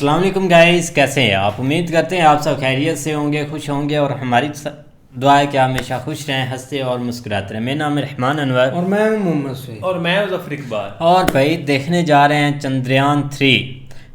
अस्सलाम वालेकुम गाइस, कैसे हैं आप। उम्मीद करते हैं आप सब खैरियत से होंगे, खुश होंगे और हमारी दुआ है कि आप हमेशा खुश रहें, हंसते और मुस्कुराते रहें। मेरा नाम है रहमान अनवर और मैं हूं मोहम्मद सईद और मैं ज़फर इकबाल। और भाई देखने जा रहे हैं Chandrayaan 3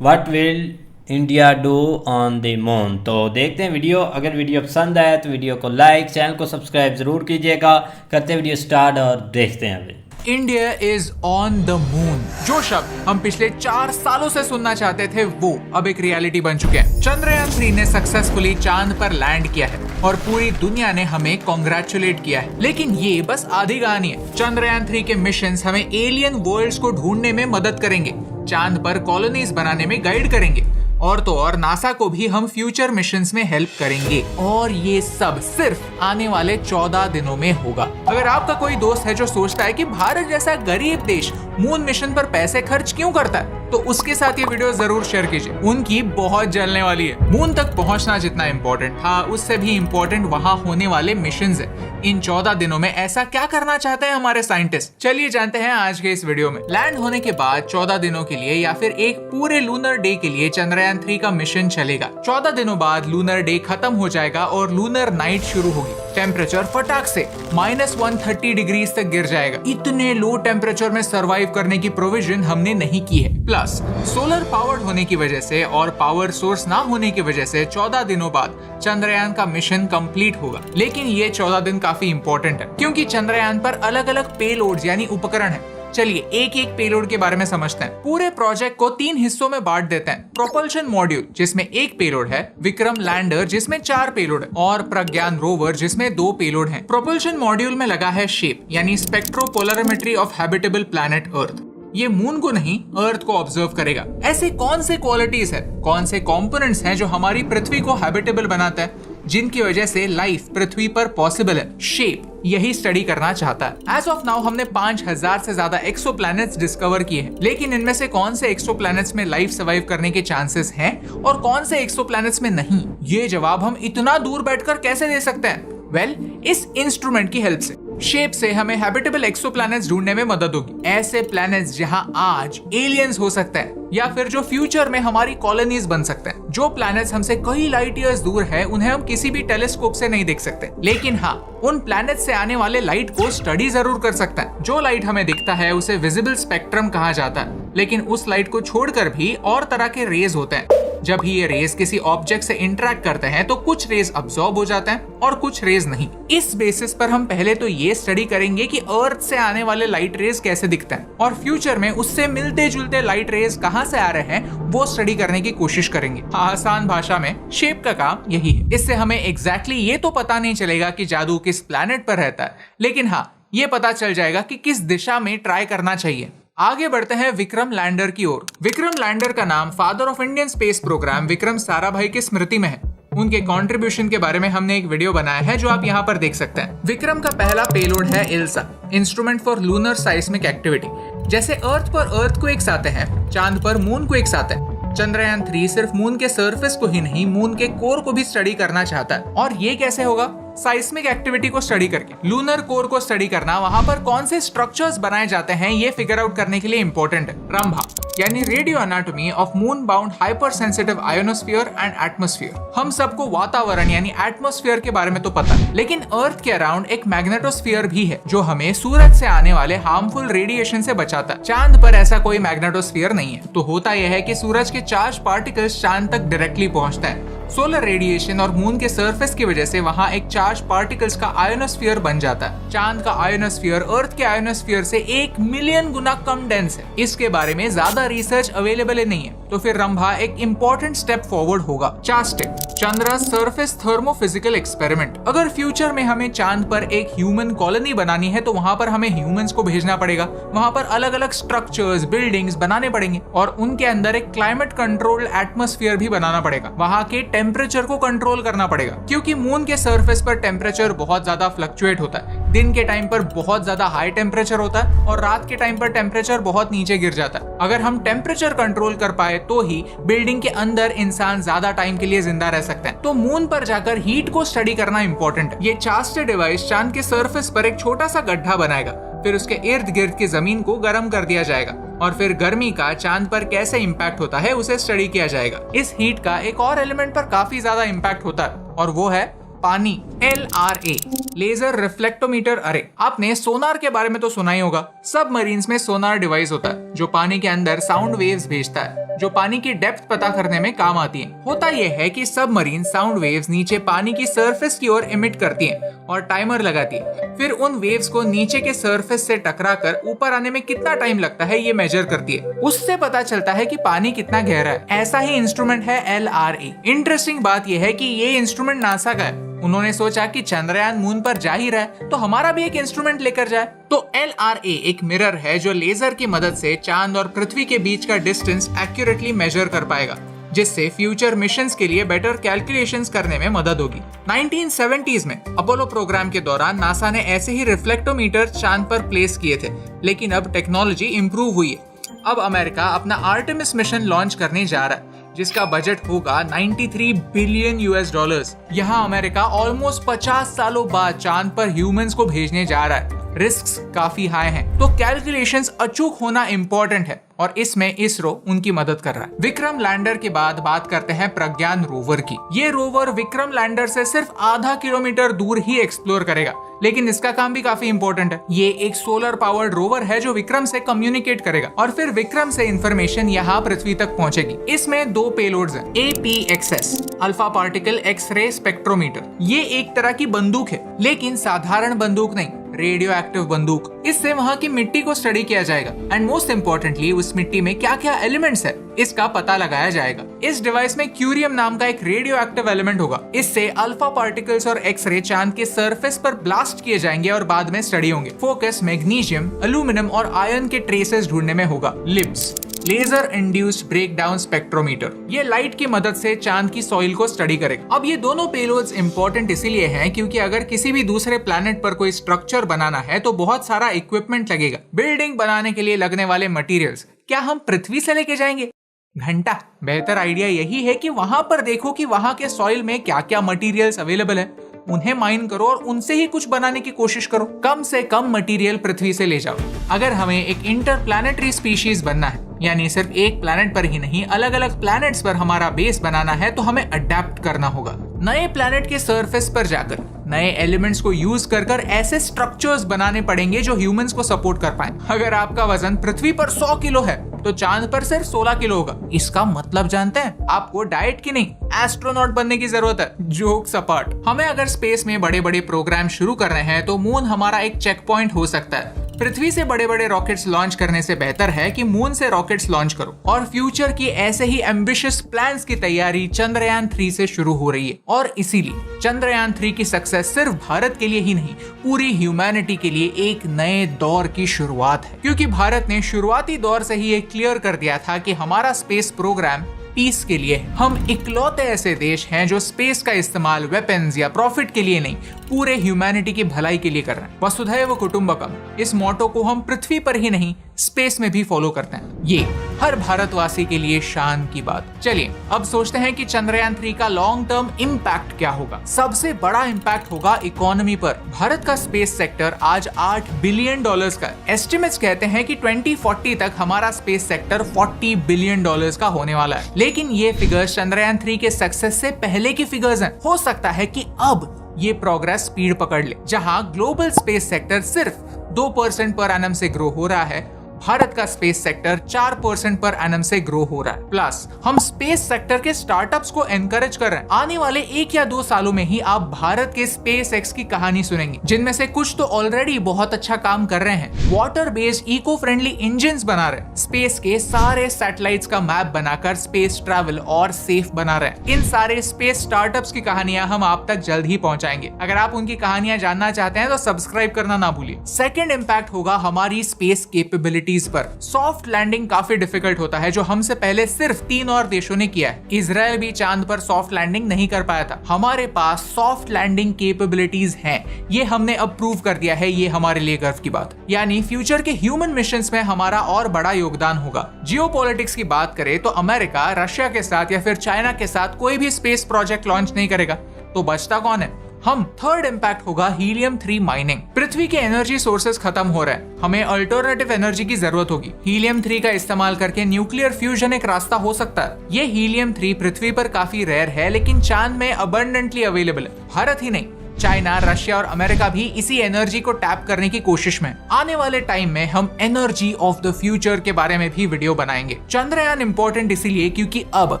what will India do on the moon. तो देखते हैं वीडियो। अगर वीडियो पसंद आए तो वीडियो को लाइक, चैनल को सब्सक्राइब ज़रूर कीजिएगा। करते हैं वीडियो स्टार्ट और देखते हैं अभी। India is on the moon. जो शब्द हम पिछले 4 सालों से सुनना चाहते थे वो अब एक रियलिटी बन चुके हैं। चंद्रयान 3 ने सक्सेसफुली चांद पर लैंड किया है और पूरी दुनिया ने हमें कॉन्ग्रेचुलेट किया है। लेकिन ये बस आधी कहानी है। चंद्रयान 3 के मिशंस हमें एलियन वर्ल्ड्स को ढूंढने में मदद करेंगे, चांद पर कॉलोनीज बनाने में गाइड करेंगे और तो और नासा को भी हम फ्यूचर मिशंस में हेल्प करेंगे। और ये सब सिर्फ आने वाले 14 दिनों में होगा। अगर आपका कोई दोस्त है जो सोचता है कि भारत जैसा गरीब देश मून मिशन पर पैसे खर्च क्यों करता है, तो उसके साथ ये वीडियो जरूर शेयर कीजिए। उनकी बहुत जलने वाली है। मून तक पहुंचना जितना इम्पोर्टेंट था उससे भी इम्पोर्टेंट वहां होने वाले मिशंस है। इन 14 दिनों में ऐसा क्या करना चाहते हैं हमारे साइंटिस्ट, चलिए जानते हैं आज के इस वीडियो में। लैंड होने के बाद 14 दिनों के लिए या फिर एक पूरे लूनर डे के लिए चंद्रयान 3 का मिशन चलेगा। 14 दिनों बाद लूनर डे खत्म हो जाएगा और लूनर नाइट शुरू होगी। टेम्परेचर फटाक से -130 डिग्रीज तक गिर जाएगा। इतने लो टेम्परेचर में सरवाइव करने की प्रोविजन हमने नहीं की है। प्लस सोलर पावर्ड होने की वजह से और पावर सोर्स ना होने की वजह से 14 दिनों बाद चंद्रयान का मिशन कंप्लीट होगा। लेकिन ये 14 दिन काफी इंपॉर्टेंट है क्योंकि चंद्रयान पर अलग अलग पेलोड्स यानी उपकरण है। चलिए एक एक पेलोड के बारे में समझते हैं। पूरे प्रोजेक्ट को 3 हिस्सों में बांट देते हैं। प्रोपल्शन मॉड्यूल जिसमें 1 पेलोड है, विक्रम लैंडर जिसमें 4 पेलोड है और प्रज्ञान रोवर जिसमें 2 पेलोड हैं। प्रोपल्शन मॉड्यूल में लगा है शेप यानी स्पेक्ट्रोपोलरिमेट्री ऑफ हैबिटेबल प्लैनेट अर्थ। ये मून को नहीं अर्थ को ऑब्जर्व करेगा। ऐसे कौन से क्वालिटीज है, कौन से कंपोनेंट्स हैं जो हमारी पृथ्वी को हैबिटेबल बनाता है, जिनकी वजह से लाइफ पृथ्वी पर पॉसिबल है। शेप यही स्टडी करना चाहता है। एज ऑफ नाउ हमने 5000 से ज्यादा एक्सोप्लैनेट्स डिस्कवर किए हैं। लेकिन इनमें से कौन से एक्सोप्लैनेट्स में लाइफ सर्वाइव करने के चांसेस हैं और कौन से एक्सोप्लैनेट्स में नहीं, ये जवाब हम इतना दूर बैठकर कैसे दे सकते हैं? वेल, इस इंस्ट्रूमेंट की हेल्प से। शेप से हमें हैबिटेबल एक्सोप्लैनेट्स ढूंढने में मदद होगी। ऐसे प्लैनेट्स जहां आज एलियंस हो सकते हैं या फिर जो फ्यूचर में हमारी कॉलोनीज बन सकते हैं। जो प्लैनेट्स हमसे कई लाइट ईयर्स दूर है उन्हें हम किसी भी टेलीस्कोप से नहीं देख सकते, लेकिन हाँ उन प्लैनेट से आने वाले लाइट को स्टडी जरूर कर सकते हैं। जो लाइट हमें दिखता है उसे विजिबल स्पेक्ट्रम कहा जाता है, लेकिन उस लाइट को छोड़कर भी और तरह के रेज होते हैं। जब ही ये रेज किसी ऑब्जेक्ट से इंटरेक्ट करते हैं तो कुछ रेज अब्सॉर्ब हो जाते हैं और कुछ रेज नहीं। इस बेसिस पर हम पहले तो ये स्टडी करेंगे कि अर्थ से आने वाले लाइट रेज कैसे दिखते हैं और फ्यूचर में उससे मिलते जुलते लाइट रेज कहां से आ रहे हैं वो स्टडी करने की कोशिश करेंगे। आसान भाषा में शेप का काम यही है। इससे हमें एग्जैक्टली ये तो पता नहीं चलेगा कि जादू किस प्लैनेट पर रहता है, लेकिन हाँ ये पता चल जाएगा कि किस दिशा में ट्राई करना चाहिए। आगे बढ़ते हैं विक्रम लैंडर की ओर। विक्रम लैंडर का नाम father of Indian space programme Vikram Sarabhai की स्मृति में है। उनके कंट्रीब्यूशन के बारे में हमने एक वीडियो बनाया है जो आप यहाँ पर देख सकते हैं। विक्रम का पहला पेलोड है ILSA, instrument for lunar seismic activity. जैसे अर्थ पर अर्थक्वेक्स आते हैं, चांद पर मूनक्वेक्स आते हैं। चंद्रयान 3 सिर्फ मून के सरफेस को ही नहीं, मून के कोर को भी स्टडी करना चाहता है। और ये कैसे होगा? साइस्मिक एक्टिविटी को स्टडी करके। लूनर कोर को स्टडी करना, वहां पर कौन से स्ट्रक्चर्स बनाए जाते हैं ये फिगर आउट करने के लिए इंपॉर्टेंट है। रंभा यानी radio anatomy of moon bound hyper sensitive ionosphere and atmosphere. हम सबको वातावरण यानी एटमॉस्फेयर के बारे में तो पता है, लेकिन अर्थ के अराउंड एक मैग्नेटोस्फीयर भी है जो हमें सूरज से आने वाले हार्मफुल रेडिएशन से बचाता है। चांद पर ऐसा कोई मैग्नेटोस्फीयर नहीं है, तो होता यह है कि सूरज के चार्ज पार्टिकल्स चांद तक डायरेक्टली पहुंचते हैं। सोलर रेडिएशन और मून के सरफेस की वजह से वहां एक चार्ज पार्टिकल्स का आयोनोस्फीयर बन जाता है। चांद का आयोनोस्फीयर अर्थ के आयोनोस्फीयर से 1 मिलियन गुना कम डेंस है। इसके बारे में ज्यादा रिसर्च अवेलेबल नहीं है, तो फिर रंभा एक इंपॉर्टेंट स्टेप फॉरवर्ड होगा। चास्टिक चंद्रा सरफेस थर्मोफिजिकल एक्सपेरिमेंट। अगर फ्यूचर में हमें चांद पर एक ह्यूमन कॉलोनी बनानी है तो वहां पर हमें ह्यूमंस को भेजना पड़ेगा। वहां पर अलग अलग स्ट्रक्चर्स, बिल्डिंग्स बनाने पड़ेंगे और उनके अंदर एक क्लाइमेट कंट्रोल्ड एटमॉस्फेयर भी बनाना पड़ेगा। वहां के टेम्परेचर को कंट्रोल करना पड़ेगा क्योंकि मून के सरफेस पर टेम्परेचर बहुत ज्यादा फ्लक्चुएट होता है। दिन के टाइम पर बहुत ज्यादा हाई टेम्परेचर होता है और रात के टाइम पर टेम्परेचर बहुत नीचे गिर जाता है। अगर हम टेम्परेचर कंट्रोल कर पाए तो ही बिल्डिंग के अंदर इंसान ज्यादा टाइम के लिए जिंदा रह सकते हैं। तो मून पर जाकर हीट को स्टडी करना इंपॉर्टेंट है। ये चास्टर डिवाइस चांद के सरफेस पर एक छोटा सा गड्ढा बनाएगा, फिर उसके इर्द गिर्द की जमीन को गर्म कर दिया जाएगा और फिर गर्मी का चांद पर कैसे इम्पैक्ट होता है उसे स्टडी किया जाएगा। इस हीट का एक और एलिमेंट पर काफी ज्यादा इम्पैक्ट होता है और वो है पानी। LRA लेजर रिफ्लेक्टोमीटर अरे। आपने सोनार के बारे में तो सुना ही होगा। सबमरीन्स में सोनार डिवाइस होता है जो पानी के अंदर साउंड वेव्स भेजता है जो पानी की डेप्थ पता करने में काम आती है। होता यह है कि सबमरीन साउंड वेव्स नीचे पानी की सरफेस की ओर इमिट करती हैं और टाइमर लगाती है। फिर उन वेव्स को नीचे के सरफेस से टकराकर ऊपर आने में कितना टाइम लगता है ये मेजर करती है। उससे पता चलता है कि पानी कितना गहरा है। ऐसा ही इंस्ट्रूमेंट है LRA। इंटरेस्टिंग बात यह है कि ये इंस्ट्रूमेंट नासा का है। उन्होंने सोचा कि चंद्रयान मून पर जा ही रहा है तो हमारा भी एक इंस्ट्रूमेंट लेकर जाए। तो LRA एक मिरर है जो लेजर की मदद से चांद और पृथ्वी के बीच का डिस्टेंस एक्यूरेटली मेजर कर पाएगा, जिससे फ्यूचर मिशंस के लिए बेटर कैलकुलेशंस करने में मदद होगी। 1970s में अपोलो प्रोग्राम के दौरान नासा ने ऐसे ही रिफ्लेक्टोमीटर चांद पर प्लेस किए थे, लेकिन अब टेक्नोलॉजी इंप्रूव हुई है। अब अमेरिका अपना आर्टेमिस मिशन लॉन्च करने जा रहा है जिसका बजट होगा 93 बिलियन US डॉलर्स। यहाँ अमेरिका ऑलमोस्ट 50 सालों बाद चांद पर ह्यूमंस को भेजने जा रहा है। रिस्क्स काफी हाई हैं, तो कैलकुलेशंस अचूक होना इम्पोर्टेंट है और इसमें इसरो उनकी मदद कर रहा है। विक्रम लैंडर के बाद बात करते हैं प्रज्ञान रोवर की। ये रोवर विक्रम लैंडर से सिर्फ आधा किलोमीटर दूर ही एक्सप्लोर करेगा, लेकिन इसका काम भी काफी इंपॉर्टेंट है। ये एक सोलर पावर्ड रोवर है जो विक्रम से कम्युनिकेट करेगा और फिर विक्रम से इंफॉर्मेशन यहाँ पृथ्वी तक पहुंचेगी। इसमें 2 पेलोड्स हैं, APXS alpha particle X-ray spectrometer. ये एक तरह की बंदूक है, लेकिन साधारण बंदूक नहीं, रेडियो एक्टिव बंदूक। इससे वहाँ की मिट्टी को स्टडी किया जाएगा एंड मोस्ट इम्पोर्टेंटली उस मिट्टी में क्या क्या एलिमेंट्स है इसका पता लगाया जाएगा। इस डिवाइस में क्यूरियम नाम का एक रेडियो एक्टिव एलिमेंट होगा। इससे अल्फा पार्टिकल्स और एक्सरे चांद के सरफेस पर ब्लास्ट किए जाएंगे और बाद में स्टडी होंगे। फोकस मैग्नीशियम, एल्यूमिनियम और आयरन के ट्रेसेस ढूंढने में होगा। LIBS laser induced breakdown spectrometer, ये लाइट की मदद से चांद की सॉइल को स्टडी करेगा। अब ये दोनों पेलोड्स इंपॉर्टेंट इसीलिए हैं क्योंकि अगर किसी भी दूसरे प्लैनेट पर कोई स्ट्रक्चर बनाना है तो बहुत सारा इक्विपमेंट लगेगा। बिल्डिंग बनाने के लिए लगने वाले मटेरियल्स क्या हम पृथ्वी से लेके जाएंगे? घंटा। बेहतर आइडिया यही है कि वहां पर देखो कि वहां के सॉइल में क्या क्या मटेरियल्स अवेलेबल है, उन्हें माइन करो और उनसे ही कुछ बनाने की कोशिश करो। कम से कम मटेरियल पृथ्वी से ले जाओ। अगर हमें एक इंटरप्लैनेटरी स्पीशीज बनना है, यानी सिर्फ एक प्लैनेट पर ही नहीं अलग अलग प्लैनेट्स पर हमारा बेस बनाना है, तो हमें अडेप्ट करना होगा। नए प्लैनेट के सरफेस पर जाकर नए एलिमेंट्स को यूज कर ऐसे स्ट्रक्चर्स बनाने पड़ेंगे जो ह्यूमंस को सपोर्ट कर पाए। अगर आपका वजन पृथ्वी पर 100 किलो है तो चांद पर सिर्फ 16 किलो होगा। इसका मतलब जानते हैं? आपको डाइट की नहीं, एस्ट्रोनॉट बनने की जरूरत है। जोक्स अपार्ट, हमें अगर स्पेस में बड़े बड़े प्रोग्राम शुरू कर रहे हैं तो मून हमारा एक चेक पॉइंट हो सकता है। पृथ्वी से बड़े बड़े रॉकेट्स लॉन्च करने से बेहतर है कि मून से रॉकेट्स लॉन्च करो। और फ्यूचर की ऐसे ही एम्बिशियस प्लान्स की तैयारी चंद्रयान 3 से शुरू हो रही है। और इसीलिए चंद्रयान 3 की सक्सेस सिर्फ भारत के लिए ही नहीं, पूरी ह्यूमैनिटी के लिए एक नए दौर की शुरुआत है। क्योंकि भारत ने शुरुआती दौर से ही ये क्लियर कर दिया था कि हमारा स्पेस प्रोग्राम पीस के लिए है। हम इकलौते ऐसे देश हैं जो स्पेस का इस्तेमाल वेपन्स या प्रॉफिट के लिए नहीं, पूरे ह्यूमैनिटी की भलाई के लिए कर रहे हैं। वसुधैव कुटुंबकम, इस मोटो को हम पृथ्वी पर ही नहीं स्पेस में भी फॉलो करते हैं। ये हर भारतवासी के लिए शान की बात। चलिए अब सोचते हैं कि चंद्रयान 3 का लॉन्ग टर्म इम्पैक्ट क्या होगा। सबसे बड़ा इम्पैक्ट होगा इकोनॉमी पर। भारत का स्पेस सेक्टर आज $8 बिलियन का है। एस्टिमेट्स कहते हैं कि 2040 तक हमारा स्पेस सेक्टर $40 बिलियन का होने वाला है। लेकिन ये फिगर्स चंद्रयान 3 के सक्सेस से पहले की फिगर्स हैं। हो सकता है कि अब ये प्रोग्रेस स्पीड पकड़ ले। जहां ग्लोबल स्पेस सेक्टर सिर्फ 2% पर एनम से ग्रो हो रहा है, भारत का स्पेस सेक्टर 4% पर एनम से ग्रो हो रहा है। प्लस हम स्पेस सेक्टर के स्टार्टअप्स को एनकरेज कर रहे हैं। आने वाले 1 या 2 सालों में ही आप भारत के स्पेस एक्स की कहानी सुनेंगे, जिनमें से कुछ तो ऑलरेडी बहुत अच्छा काम कर रहे हैं। Water based eco friendly engines बना रहे हैं। स्पेस के सारे सैटेलाइट्स का मैप बनाकर स्पेस ट्रैवल और सेफ बना रहे हैं। इन सारे स्पेस स्टार्टअप्स की कहानियां हम आप तक जल्द ही पहुंचाएंगे। अगर आप उनकी कहानियां जानना चाहते हैं तो सब्सक्राइब करना ना भूलिए। सेकेंड इम्पैक्ट होगा हमारी स्पेस कैपेबिलिटी पर। सॉफ्ट लैंडिंग काफी डिफिकल्ट होता है, जो हमसे पहले सिर्फ 3 और देशों ने किया है। इजराइल भी चांद पर सॉफ्ट लैंडिंग नहीं कर पाया था। हमारे पास सॉफ्ट लैंडिंग कैपेबिलिटीज हैं। ये हमने अब प्रूव कर दिया है। ये हमारे लिए गर्व की बात। यानी फ्यूचर के ह्यूमन मिशंस में हमारा और बड़ा योगदान होगा। जियोपॉलिटिक्स की बात करें तो अमेरिका रशिया के साथ या फिर चाइना के साथ कोई भी स्पेस प्रोजेक्ट लॉन्च नहीं करेगा, तो बचता कौन है? हम थर्ड इम्पैक्ट होगा हीलियम 3 माइनिंग। पृथ्वी के एनर्जी सोर्सेज खत्म हो रहे हैं, हमें अल्टरनेटिव एनर्जी की जरूरत होगी। हीलियम 3 का इस्तेमाल करके न्यूक्लियर फ्यूजन एक रास्ता हो सकता है। ये हीलियम 3 पृथ्वी पर काफी रेयर है, लेकिन चांद में अबंडेंटली अवेलेबल है। भारत ही नहीं, चाइना, रशिया और अमेरिका भी इसी एनर्जी को टैप करने की कोशिश में। आने वाले टाइम में हम एनर्जी ऑफ द फ्यूचर के बारे में भी वीडियो बनाएंगे। चंद्रयान इंपॉर्टेंट इसीलिए क्योंकि अब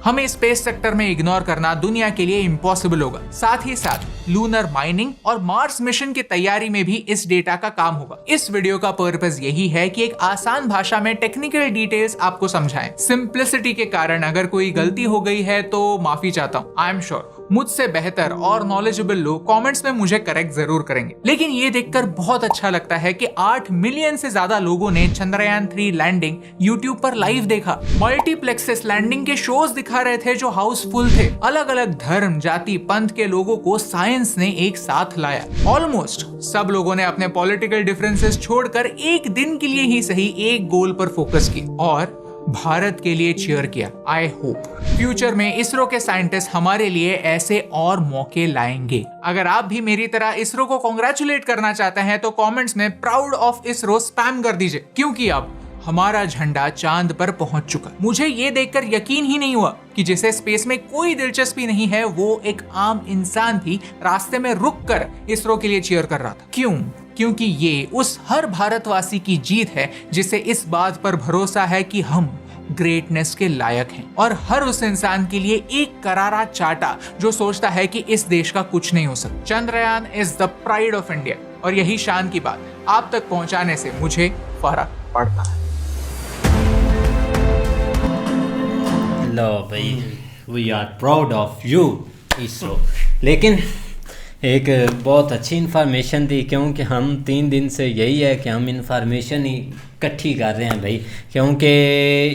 हमें स्पेस सेक्टर में इग्नोर करना दुनिया के लिए इम्पॉसिबल होगा। साथ ही साथ लूनर माइनिंग और मार्स मिशन की तैयारी में भी इस डेटा का काम होगा। इस वीडियो का पर्पस यही है कि एक आसान भाषा में टेक्निकल डिटेल्स आपको समझाएं। सिंप्लिसिटी के कारण अगर कोई गलती हो गई है तो माफी चाहता हूँ। आई एम श्योर मुझसे बेहतर और नॉलेजेबल लोग कमेंट्स में मुझे करेक्ट जरूर करेंगे। लेकिन ये देखकर बहुत अच्छा लगता है कि 8 मिलियन से ज्यादा लोगों ने चंद्रयान 3 लैंडिंग यूट्यूब पर लाइव देखा। मल्टीप्लेक्सेस लैंडिंग के शोज दिखा रहे थे जो हाउसफुल थे। अलग अलग धर्म, जाति, पंथ के लोगों को साइंस ने एक साथ लाया। ऑलमोस्ट सब लोगों ने अपने पॉलिटिकल डिफरेंसेस छोड़कर एक दिन के लिए ही सही एक गोल पर फोकस की और भारत के लिए चीयर किया। आई होप फ्यूचर में इसरो के साइंटिस्ट हमारे लिए ऐसे और मौके लाएंगे। अगर आप भी मेरी तरह इसरो को कांग्रेचुलेट करना चाहते हैं तो कमेंट्स में प्राउड ऑफ इसरो स्पैम कर दीजिए, क्योंकि अब हमारा झंडा चांद पर पहुंच चुका। मुझे ये देखकर यकीन ही नहीं हुआ कि जिसे स्पेस में कोई दिलचस्पी नहीं है वो एक आम इंसान भी रास्ते में रुककर इसरो के लिए चीयर कर रहा था। क्यों? क्योंकि ये उस हर भारतवासी की जीत है जिसे इस बात पर भरोसा है कि हम ग्रेटनेस के लायक हैं, और हर उस इंसान के लिए एक करारा चाटा जो सोचता है कि इस देश का कुछ नहीं हो सकता। Chandrayaan is the pride of India, और यही शान की बात आप तक पहुंचाने से मुझे फर्क पड़ता है। लो भाई, we are proud of you ISRO. लेकिन एक बहुत अच्छी इन्फॉर्मेशन दी, क्योंकि हम 3 दिन से यही है कि हम इन्फॉर्मेशन ही इकट्ठी कर रहे हैं भाई, क्योंकि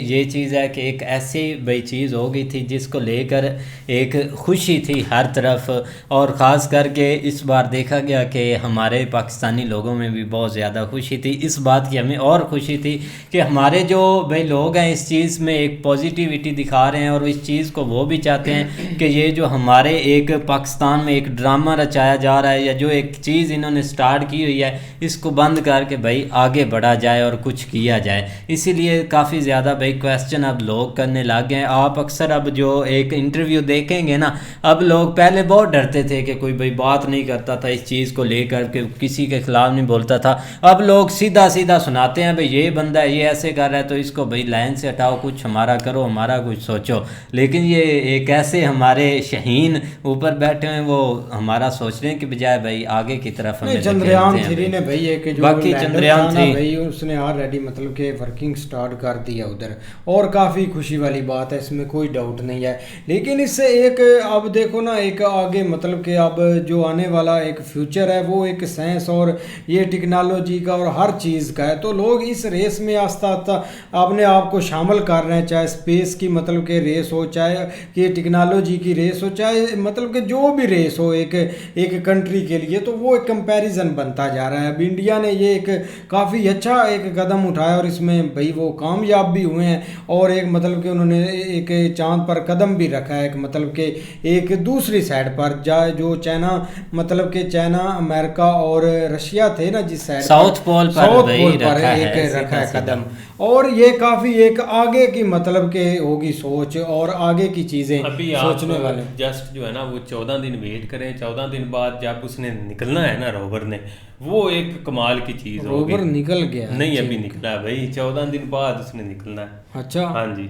ये चीज़ है कि एक ऐसी भाई चीज़ हो गई थी जिसको लेकर एक खुशी थी हर तरफ, और ख़ास करके इस बार देखा गया कि हमारे पाकिस्तानी लोगों में भी बहुत ज़्यादा खुशी थी। इस बात की हमें और खुशी थी कि हमारे जो भाई लोग हैं इस चीज़ में एक पॉजिटिविटी दिखा रहे हैं, और इस चीज़ को वो भी चाहते हैं कि ये जो हमारे एक पाकिस्तान में एक ड्रामा रचाया जा रहा है, या जो एक चीज़ इन्होंने स्टार्ट की हुई है, इसको बंद करके भाई आगे बढ़ा जाए और कुछ किया जाए। इसीलिए काफ़ी ज़्यादा भाई क्वेश्चन अब लोग करने लगे हैं। आप अक्सर अब जो एक इंटरव्यू देखेंगे ना, अब लोग पहले बहुत डरते थे कि कोई भाई बात नहीं करता था इस चीज़ को लेकर के, किसी के खिलाफ नहीं बोलता था। अब लोग सीधा सीधा सुनाते हैं भाई ये बंदा ये ऐसे कर रहा है तो इसको भाई लाइन से हटाओ, कुछ हमारा करो, हमारा कुछ सोचो। लेकिन ये एक ऐसे हमारे शहीन ऊपर बैठे हैं, वो हमारा सोचने की बजाय भाई आगे की तरफ हमें चंद्रयान 3 ने भाई एक जो बाकी चंद्रयान 3 भाई उसने ऑलरेडी मतलब कि वर्किंग स्टार्ट कर दिया उधर, और काफ़ी खुशी वाली बात है, इसमें कोई डाउट नहीं है। लेकिन इससे एक अब देखो ना, एक आगे मतलब कि अब जो आने वाला एक फ्यूचर है वो एक साइंस और ये टेक्नोलॉजी का और हर चीज़ का है, तो लोग इस रेस में आस्ता आस्ता अपने आप को शामिल कर रहे हैं, चाहे स्पेस की मतलब कि रेस हो, चाहे कि टेक्नोलॉजी की रेस हो, चाहे मतलब कि जो भी रेस हो एक कंट्री के लिए, तो वो एक कंपैरिजन बनता जा रहा है। अब इंडिया ने ये एक काफ़ी अच्छा एक कदम उठाया और इसमें भाई वो कामयाब भी हुए हैं, और एक मतलब कि उन्होंने एक चांद पर कदम भी रखा है, एक मतलब कि एक दूसरी साइड पर जो चाइना मतलब कि चाइना, अमेरिका और रशिया थे ना, जिस साइड साउथ पोल पर एक रखा है कदम, और ये काफ़ी एक आगे की मतलब के होगी सोच और आगे की चीज़ें सोचने वाले। जस्ट जो है ना वो 14 दिन वेट करें, 14 दिन बाद जब उसने निकलना है ना रोवर ने, वो एक कमाल की चीज़ होगी। रोवर निकल गया नहीं, अभी निकला भाई, 14 दिन बाद उसने निकलना है। अच्छा, हाँ जी,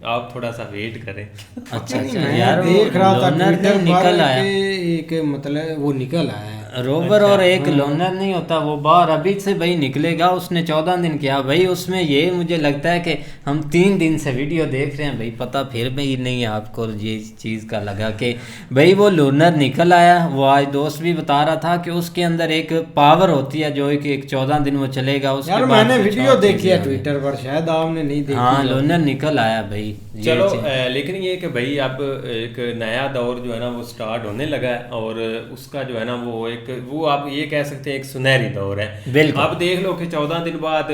आप थोड़ा सा वेट करें। अच्छा यार देख रहा था ट्विटर निकल आया, एक मतलब वो निकल आया रोवर, और एक लोनर नहीं होता वो बाहर अभी से भाई निकलेगा। उसने 14 दिन किया भाई, उसमें ये मुझे लगता है कि हम 3 दिन से वीडियो देख रहे हैं भाई, पता फिर भी नहीं है आपको ये चीज़ का लगा कि भाई वो लोनर निकल आया। वो आज दोस्त भी बता रहा था कि उसके अंदर एक पावर होती है जो एक 14 दिन वो चलेगा। उसके यार मैंने वीडियो देखी है ट्विटर पर, शायद आपने नहीं देखी। हाँ, लोनर निकल आया भाई। चलो लेकिन ये कि भाई अब एक नया दौर जो है ना वो स्टार्ट होने लगा है, और उसका जो है ना वो एक एक वो आप ये कह सकते हैं एक सुनहरी दौर है। बिल्कुल। आप देख लो कि 14 दिन बाद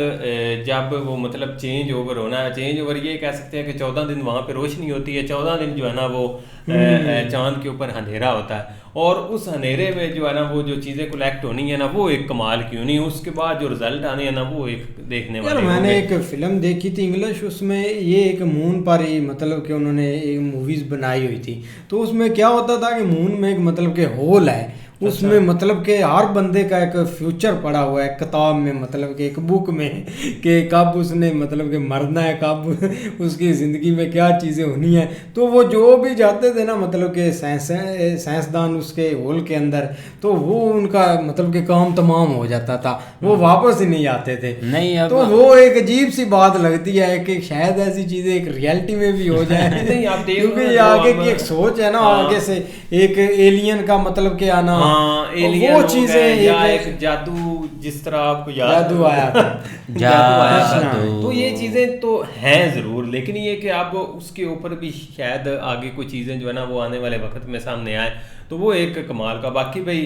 जब वो मतलब चेंज ओवर होना है, चेंज ओवर ये कह सकते हैं कि 14 दिन वहाँ पे रोशनी होती है, 14 दिन जो है ना वो चांद के ऊपर अंधेरा होता है, और उस अंधेरे में जो है ना वो जो चीज़ें कलेक्ट होनी है ना वो एक कमाल क्यों नहीं, उसके बाद जो रिजल्ट आने हैं ना वो एक देखने यार वाले मैंने होंगे। एक फिल्म देखी थी इंग्लिश, उसमें ये एक मून पर ही मतलब कि उन्होंने एक मूवीज बनाई हुई थी, तो उसमें क्या होता था कि मून में एक मतलब के होल है, उसमें मतलब कि हर बंदे का एक फ्यूचर पड़ा हुआ है किताब में, मतलब कि एक बुक में कि कब उसने मतलब कि मरना है, कब उसकी ज़िंदगी में क्या चीज़ें होनी है। तो वो जो भी जाते थे ना मतलब कि साइंसदान उसके होल के अंदर, तो वो उनका मतलब कि काम तमाम हो जाता था, वो वापस ही नहीं आते थे। नहीं अब तो वो एक अजीब सी बात लगती है कि शायद ऐसी चीज़ें एक रियलिटी में भी हो जाए। नहीं, आप देखो क्योंकि ना, ये जो आगे हम- की एक सोच है ना, हाँ। आगे से एक एलियन का मतलब के आना, हाँ, एलियन वो हो चीजें गए, या एक जादू, जिस तरह आपको याद जादू आया था। जादू आया था। जादू। तो ये चीज़ें तो हैं ज़रूर, लेकिन ये कि आप उसके ऊपर भी शायद आगे कोई चीज़ें जो है ना वो आने वाले वक्त में सामने आए, तो वो एक कमाल का। बाकी भाई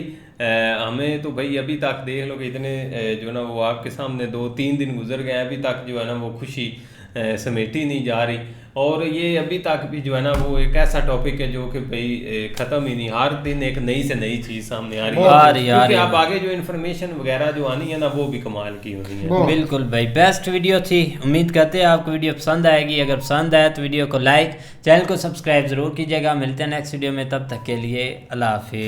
हमें तो भाई अभी तक देख लो कि इतने जो है ना वो आपके सामने 2-3 दिन गुजर गए, अभी तक जो है ना वो खुशी समेटी नहीं जा रही, और ये अभी तक भी जो है ना वो एक ऐसा टॉपिक है जो कि भाई ख़त्म ही नहीं, हर दिन एक नई से नई चीज़ सामने आ रही है, क्योंकि आप आगे जो इन्फॉर्मेशन वगैरह जो आनी है ना वो भी कमाल की होनी है। बिल्कुल भाई, बेस्ट वीडियो थी। उम्मीद करते हैं आपको वीडियो पसंद आएगी। अगर पसंद आए तो वीडियो को लाइक, चैनल को सब्सक्राइब ज़रूर कीजिएगा। मिलते हैं नेक्स्ट वीडियो में, तब तक के लिए अल्लाह हाफिज़।